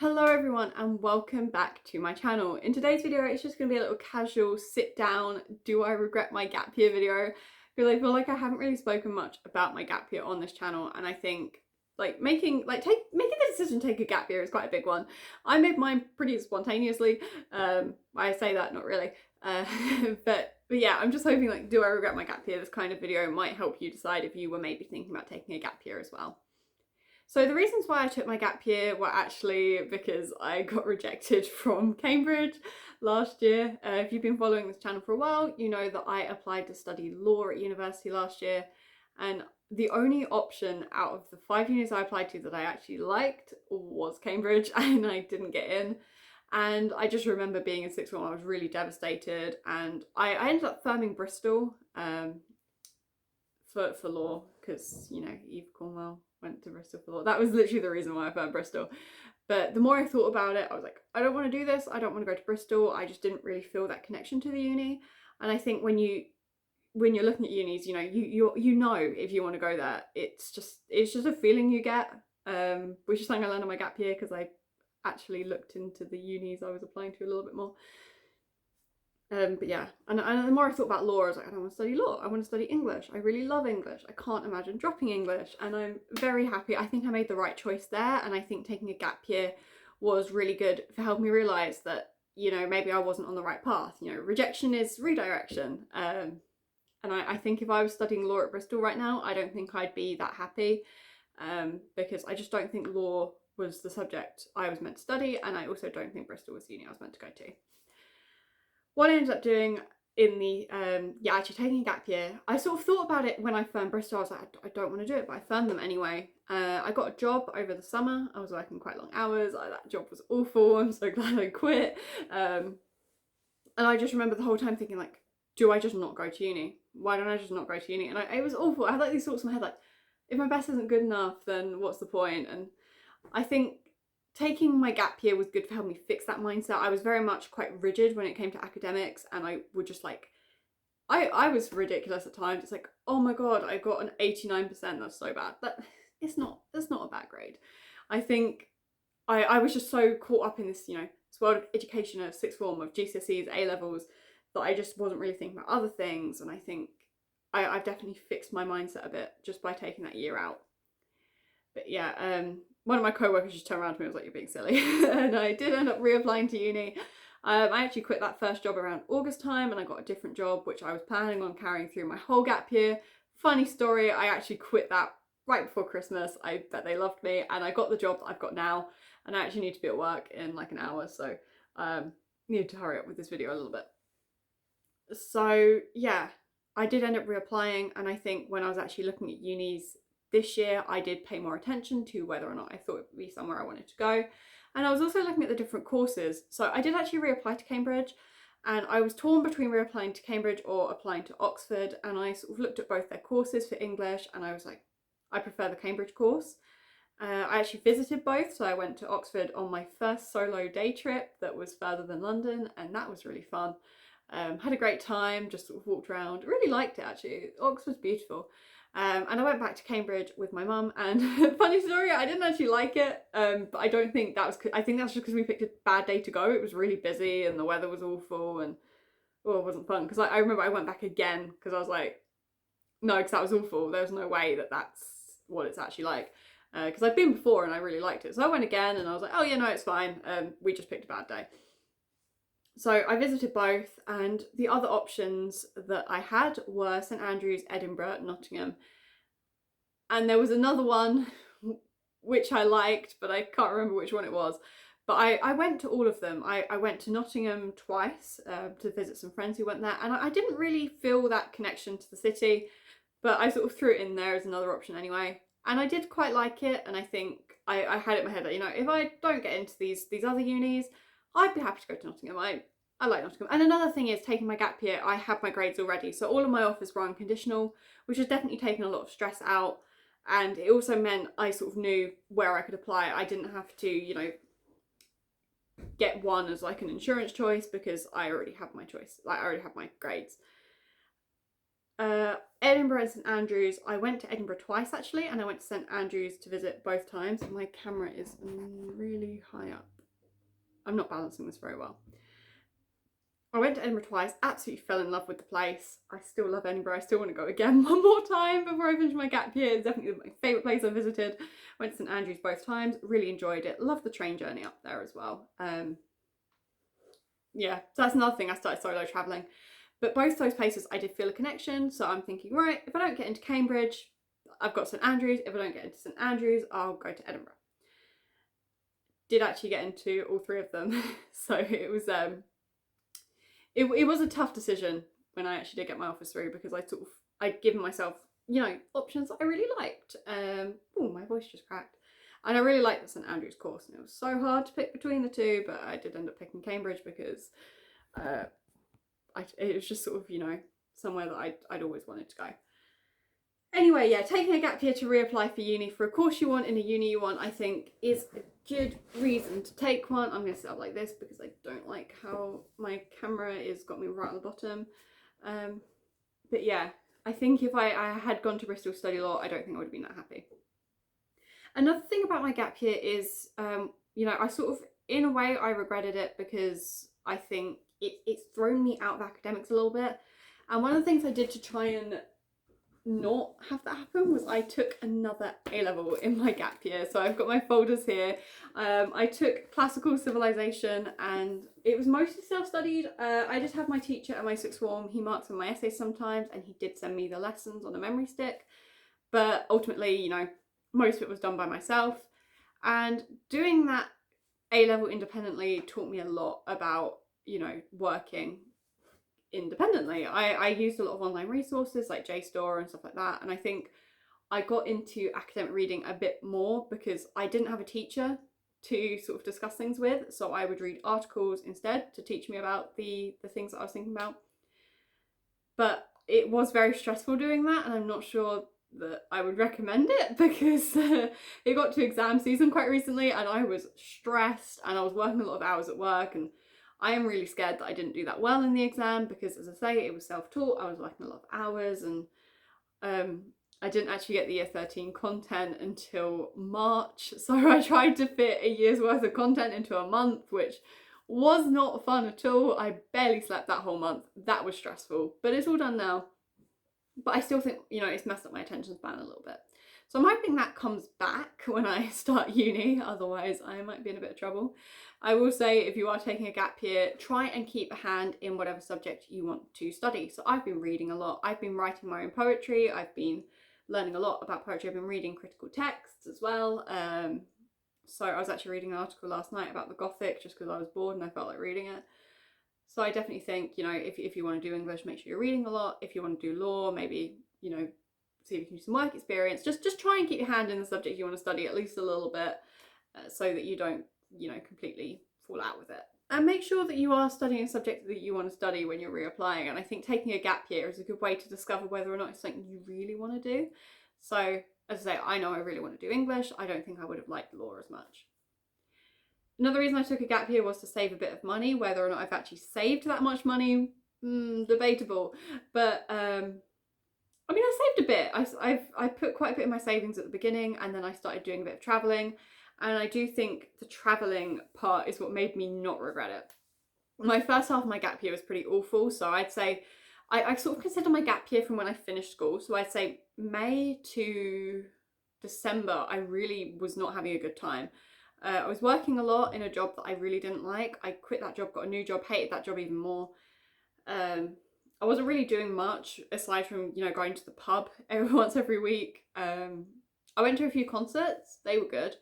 Hello everyone and welcome back to my channel. In today's video it's just going to be a little casual sit down, do I regret my gap year video, because I feel like I haven't really spoken much about my gap year on this channel, and I think making the decision to take a gap year is quite a big one. I made mine pretty spontaneously. I say that, not really. Uh, but yeah, I'm just hoping do I regret my gap year? This kind of video might help you decide if you were maybe thinking about taking a gap year as well. So the reasons why I took my gap year were actually because I got rejected from Cambridge last year. If you've been following this channel for a while, you know that I applied to study law at university last year, and the only option out of the 5 unis I applied to that I actually liked was Cambridge, and I didn't get in. And I just remember being in sixth form, I was really devastated, and I ended up firming Bristol for law, because, you know, Eve Cornwell went to Bristol for law. That was literally the reason why I found Bristol. But the more I thought about it, I was like, I don't want to do this. I don't want to go to Bristol. I just didn't really feel that connection to the uni. And I think when you're looking at unis, you know if you want to go there. It's just a feeling you get, which is something I learned on my gap year, because I actually looked into the unis I was applying to a little bit more. But yeah, and the more I thought about law, I was like, I don't want to study law. I want to study English. I really love English. I can't imagine dropping English, and I'm very happy. I think I made the right choice there, and I think taking a gap year was really good for helping me realise that, you know, maybe I wasn't on the right path. You know, rejection is redirection. And I think if I was studying law at Bristol right now, I don't think I'd be that happy, because I just don't think law was the subject I was meant to study, and I also don't think Bristol was the uni I was meant to go to. What I ended up doing in the actually taking a gap year, I sort of thought about it when I firmed Bristol. I was like, I don't want to do it, but I firmed them anyway. I got a job over the summer. I was working quite long hours. That job was awful. I'm so glad I quit. And I just remember the whole time thinking, like, do I just not go to uni? Why don't I just not go to uni? And it was awful. I had like these thoughts in my head, like, if my best isn't good enough, then what's the point? And I think taking my gap year was good for helping me fix that mindset. I was very much quite rigid when it came to academics, and I would just I was ridiculous at times. It's like, oh my god, I got an 89%, that's so bad. That's not a bad grade. I think I was just so caught up in this, you know, this world of education of sixth form, of GCSEs, A levels, that I just wasn't really thinking about other things. And I think I've definitely fixed my mindset a bit just by taking that year out. But yeah, one of my co-workers just turned around to me and was like, you're being silly. And I did end up reapplying to uni. I actually quit that first job around August time, and I got a different job, which I was planning on carrying through my whole gap year. Funny story, I actually quit that right before Christmas. I bet they loved me, and I got the job that I've got now, and I actually need to be at work in like an hour, so need to hurry up with this video a little bit. So yeah, I did end up reapplying, and I think when I was actually looking at unis this year, I did pay more attention to whether or not I thought it would be somewhere I wanted to go. And I was also looking at the different courses. So I did actually reapply to Cambridge, and I was torn between reapplying to Cambridge or applying to Oxford. And I sort of looked at both their courses for English, and I was like, I prefer the Cambridge course. I actually visited both. So I went to Oxford on my first solo day trip that was further than London, and that was really fun. Had a great time, just sort of walked around, really liked it actually. Oxford's beautiful. And I went back to Cambridge with my mum, and funny story, I didn't actually like it, but I don't think that was, I think that's just because we picked a bad day to go. It was really busy and the weather was awful, and it wasn't fun, because I remember I went back again because I was like, no, because that was awful. There's no way that that's what it's actually like, because I've been before and I really liked it. So I went again and I was like, oh yeah, no, it's fine. We just picked a bad day. So I visited both, and the other options that I had were St Andrews, Edinburgh, Nottingham. And there was another one which I liked, but I can't remember which one it was. But I went to all of them. I went to Nottingham twice to visit some friends who went there, and I didn't really feel that connection to the city, but I sort of threw it in there as another option anyway. And I did quite like it, and I think I had it in my head that, you know, if I don't get into these other unis, I'd be happy to go to Nottingham. I like Nottingham. And another thing is, taking my gap year, I had my grades already. So all of my offers were unconditional, which has definitely taken a lot of stress out. And it also meant I sort of knew where I could apply. I didn't have to, you know, get one as like an insurance choice, because I already have my choice. Like, I already have my grades. Edinburgh and St Andrews, I went to Edinburgh twice actually, and I went to St Andrews to visit both times. My camera is really high up. I'm not balancing this very well. I went to Edinburgh twice, absolutely fell in love with the place. I still love Edinburgh. I still want to go again one more time before I finish my gap year. It's definitely my favourite place I visited. Went to St Andrews both times, really enjoyed it. Loved the train journey up there as well. Yeah, so that's another thing, I started solo travelling. But both those places I did feel a connection, so I'm thinking, right, if I don't get into Cambridge, I've got St Andrews. If I don't get into St Andrews, I'll go to Edinburgh. Did actually get into all three of them. So it was it was a tough decision when I actually did get my offers through, because I'd given myself, you know, options that I really liked. Oh, my voice just cracked. And I really liked the St Andrews course, and it was so hard to pick between the two, but I did end up picking Cambridge because it was just sort of, you know, somewhere that I'd always wanted to go. Anyway, yeah, taking a gap year to reapply for uni for a course you want in a uni you want, I think, is a good reason to take one. I'm going to sit up like this because I don't like how my camera is got me right on the bottom. But yeah, I think if I had gone to Bristol to study law, I don't think I would have been that happy. Another thing about my gap year is, you know, I sort of, in a way, I regretted it because I think it's thrown me out of academics a little bit. And one of the things I did to try and not have that happen was I took another A-level in my gap year. So I've got my folders here. I took classical civilization, and it was mostly self-studied. I did have my teacher at my sixth form. He marks on my essays sometimes, and he did send me the lessons on a memory stick. But ultimately, you know, most of it was done by myself. And doing that A-level independently taught me a lot about, you know, working independently. I used a lot of online resources like JSTOR and stuff like that, and I think I got into academic reading a bit more because I didn't have a teacher to sort of discuss things with, so I would read articles instead to teach me about the things that I was thinking about. But it was very stressful doing that, and I'm not sure that I would recommend it because it got to exam season quite recently and I was stressed and I was working a lot of hours at work, and I am really scared that I didn't do that well in the exam because, as I say, it was self-taught. I was working a lot of hours, and I didn't actually get the year 13 content until March. So I tried to fit a year's worth of content into a month, which was not fun at all. I barely slept that whole month. That was stressful, but it's all done now. But I still think, you know, it's messed up my attention span a little bit. So I'm hoping that comes back when I start uni, otherwise I might be in a bit of trouble. I will say, if you are taking a gap year, try and keep a hand in whatever subject you want to study. So I've been reading a lot. I've been writing my own poetry. I've been learning a lot about poetry. I've been reading critical texts as well. So I was actually reading an article last night about the Gothic just because I was bored and I felt like reading it. So I definitely think, you know, if you want to do English, make sure you're reading a lot. If you want to do law, maybe, you know, see if you can do some work experience. Just try and keep your hand in the subject you want to study at least a little bit, so that you don't, you know, completely fall out with it. And make sure that you are studying a subject that you want to study when you're reapplying. And I think taking a gap year is a good way to discover whether or not it's something you really want to do. So, as I say, I know I really want to do English. I don't think I would have liked law as much. Another reason I took a gap year was to save a bit of money. Whether or not I've actually saved that much money, debatable. But I mean, I saved a bit. I put quite a bit of my savings at the beginning, and then I started doing a bit of traveling. And I do think the traveling part is what made me not regret it. My first half of my gap year was pretty awful. So I'd say I sort of consider my gap year from when I finished school. So I'd say May to December, I really was not having a good time. I was working a lot in a job that I really didn't like. I quit that job, got a new job, hated that job even more. I wasn't really doing much aside from, you know, going to the pub once every week. I went to a few concerts, they were good.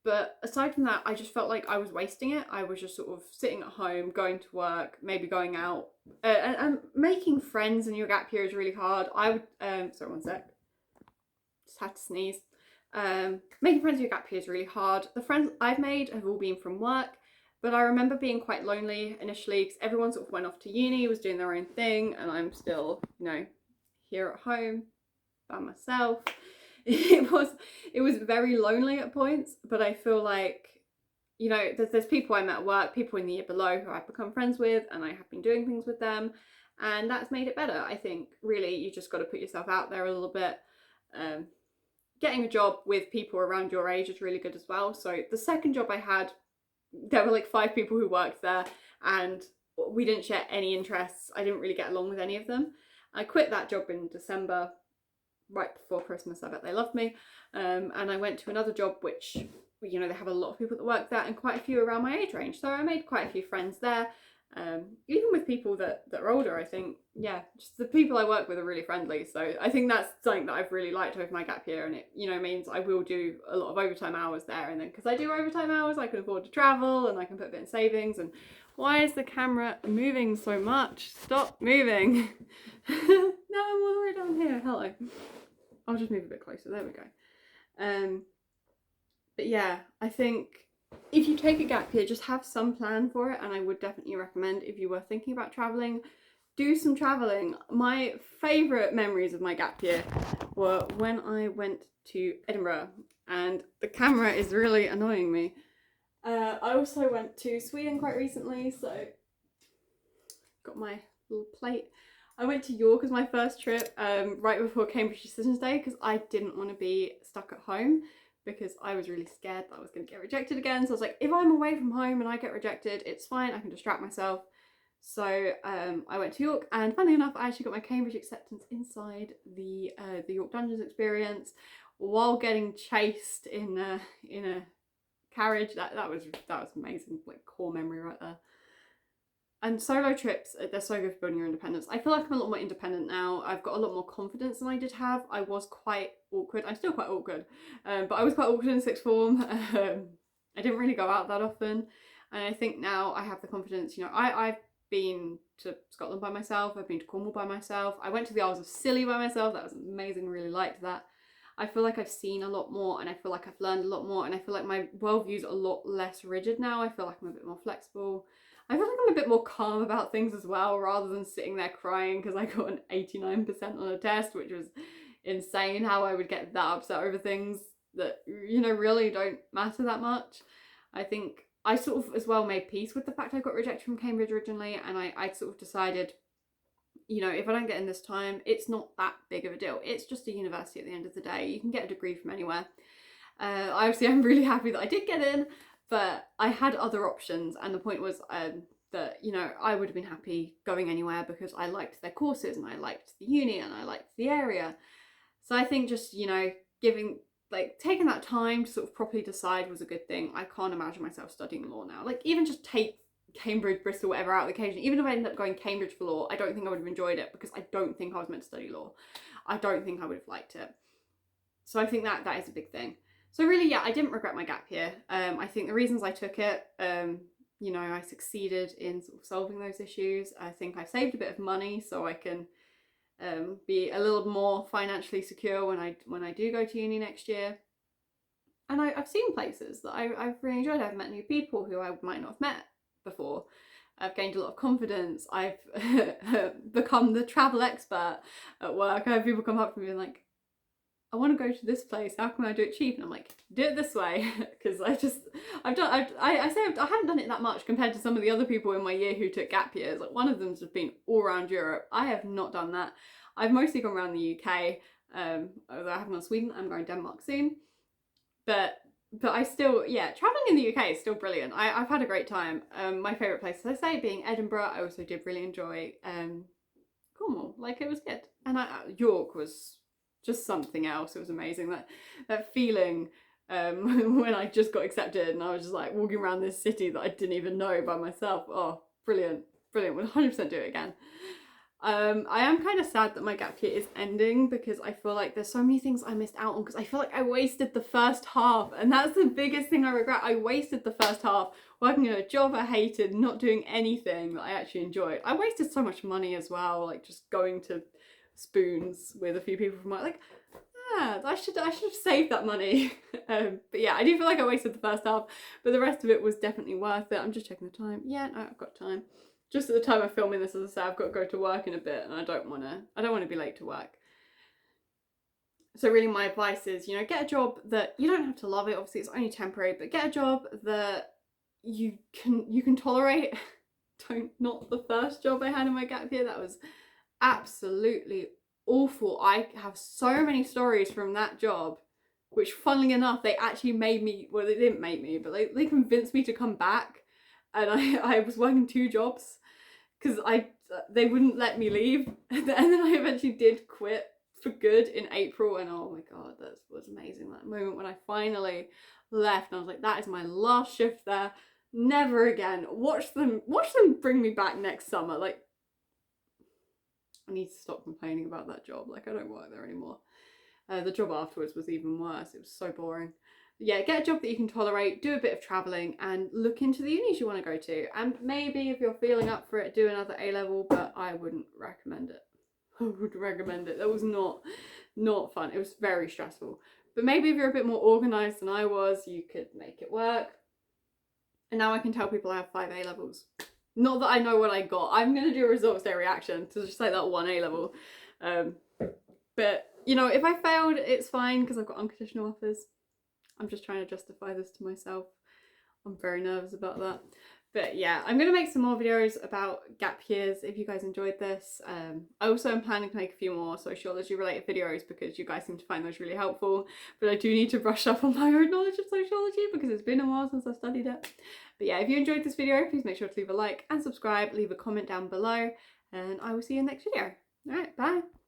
But aside from that, I just felt like I was wasting it. I was just sort of sitting at home, going to work, maybe going out. And making friends in your gap year is really hard. I would, sorry, one sec. Just had to sneeze. Making friends in your gap year is really hard. The friends I've made have all been from work, but I remember being quite lonely initially because everyone sort of went off to uni, was doing their own thing, and I'm still, you know, here at home by myself. It was very lonely at points, but I feel like, you know, there's people I met at work, people in the year below who I've become friends with, and I have been doing things with them, and that's made it better. I think really you just got to put yourself out there a little bit. Getting a job with people around your age is really good as well. So the second job I had, there were like 5 people who worked there, and we didn't share any interests. I didn't really get along with any of them. I quit that job in December, right before Christmas. I bet they loved me. And I went to another job which, you know, they have a lot of people that work there and quite a few around my age range. So I made quite a few friends there. Even with people that are older, I think, yeah, just the people I work with are really friendly. So I think that's something that I've really liked over my gap year, and it, you know, means I will do a lot of overtime hours there, and then because I do overtime hours, I can afford to travel and I can put a bit in savings. And why is the camera moving so much? Stop moving. Now I'm all the way down here. Hello. I'll just move a bit closer. There we go. But yeah, I think if you take a gap year, just have some plan for it. And I would definitely recommend, if you were thinking about traveling, do some traveling. My favourite memories of my gap year were when I went to Edinburgh, and the camera is really annoying me. I also went to Sweden quite recently, so got my little plate. I went to York as my first trip right before Cambridge Decisions Day, because I didn't want to be stuck at home, because I was really scared that I was going to get rejected again. So I was like, if I'm away from home and I get rejected, it's fine, I can distract myself. So I went to York, and funnily enough, I actually got my Cambridge acceptance inside the York Dungeons experience while getting chased in a carriage. That was amazing, like core memory right there. And solo trips, they're so good for building your independence. I feel like I'm a lot more independent now. I've got a lot more confidence than I did have. I was quite awkward. I'm still quite awkward, but I was quite awkward in sixth form. I didn't really go out that often. And I think now I have the confidence. You know, I've been to Scotland by myself. I've been to Cornwall by myself. I went to the Isles of Scilly by myself. That was amazing. Really liked that. I feel like I've seen a lot more, and I feel like I've learned a lot more, and I feel like my worldview's a lot less rigid now. I feel like I'm a bit more flexible. I feel like I'm a bit more calm about things as well, rather than sitting there crying because I got an 89% on a test, which was insane how I would get that upset over things that, you know, really don't matter that much. I think I sort of as well made peace with the fact I got rejected from Cambridge originally, and I sort of decided, you know, if I don't get in this time, it's not that big of a deal. It's just a university at the end of the day. You can get a degree from anywhere. Obviously, I'm really happy that I did get in, but I had other options, and the point was that, you know, I would have been happy going anywhere because I liked their courses and I liked the uni and I liked the area. So I think just, you know, taking that time to sort of properly decide was a good thing. I can't imagine myself studying law now. Like, even just take Cambridge, Bristol, whatever out of the equation. Even if I ended up going Cambridge for law, I don't think I would have enjoyed it, because I don't think I was meant to study law. I don't think I would have liked it. So I think that is a big thing. So really, yeah, I didn't regret my gap year. I think the reasons I took it, you know, I succeeded in sort of solving those issues. I think I saved a bit of money so I can be a little more financially secure when I do go to uni next year. And I've seen places that I've really enjoyed. I've met new people who I might not have met before. I've gained a lot of confidence. I've become the travel expert at work. I have people come up to me and like, I want to go to this place, how can I do it cheap? And I'm like, do it this way. Because I haven't done it that much compared to some of the other people in my year who took gap years. Like, one of them's just been all around Europe. I have not done that. I've mostly gone around the UK, although I haven't gone to Sweden. I'm going to Denmark soon. But I still, yeah, travelling in the UK is still brilliant. I've had a great time. My favourite place, as I say, being Edinburgh. I also did really enjoy Cornwall. Like, it was good. And York was just something else. It was amazing. That feeling when I just got accepted and I was just like walking around this city that I didn't even know by myself. Oh, brilliant. Brilliant. Would 100% do it again. I am kind of sad that my gap year is ending, because I feel like there's so many things I missed out on, because I feel like I wasted the first half, and that's the biggest thing I regret. I wasted the first half working in a job I hated, not doing anything that I actually enjoyed. I wasted so much money as well, like just going to Spoons with a few people from work. Like, yeah, I should have saved that money. But yeah, I do feel like I wasted the first half, but the rest of it was definitely worth it. I'm just checking the time. Yeah, no, I've got time. Just at the time of filming this, as I say, I've got to go to work in a bit, and I don't want to be late to work. So really, my advice is, you know, get a job that you don't have to love it. Obviously, it's only temporary, but get a job that you can tolerate. Not the first job I had in my gap year. That was absolutely awful. I have so many stories from that job which funnily enough, they actually made me, well, they didn't make me, but they convinced me to come back. And I was working 2 jobs because they wouldn't let me leave. And then I eventually did quit for good in April. And oh my God, that was amazing. That moment when I finally left and I was like, that is my last shift there. Never again. Watch them bring me back next summer. Like, I need to stop complaining about that job. Like, I don't work there anymore. The job afterwards was even worse. It was so boring. But yeah, get a job that you can tolerate, do a bit of travelling, and look into the unis you want to go to. And maybe if you're feeling up for it, do another A-level, but I wouldn't recommend it. I would recommend it. That was not fun. It was very stressful. But maybe if you're a bit more organised than I was, you could make it work. And now I can tell people I have 5 A-levels. Not that I know what I got. I'm going to do a results day reaction to just like that 1 A-level. But, you know, if I failed, it's fine because I've got unconditional offers. I'm just trying to justify this to myself. I'm very nervous about that. But yeah, I'm going to make some more videos about gap years if you guys enjoyed this. I also am planning to make a few more sociology related videos because you guys seem to find those really helpful. But I do need to brush up on my own knowledge of sociology because it's been a while since I've studied it. But yeah, if you enjoyed this video, please make sure to leave a like and subscribe, leave a comment down below, and I will see you in the next video. Alright, bye!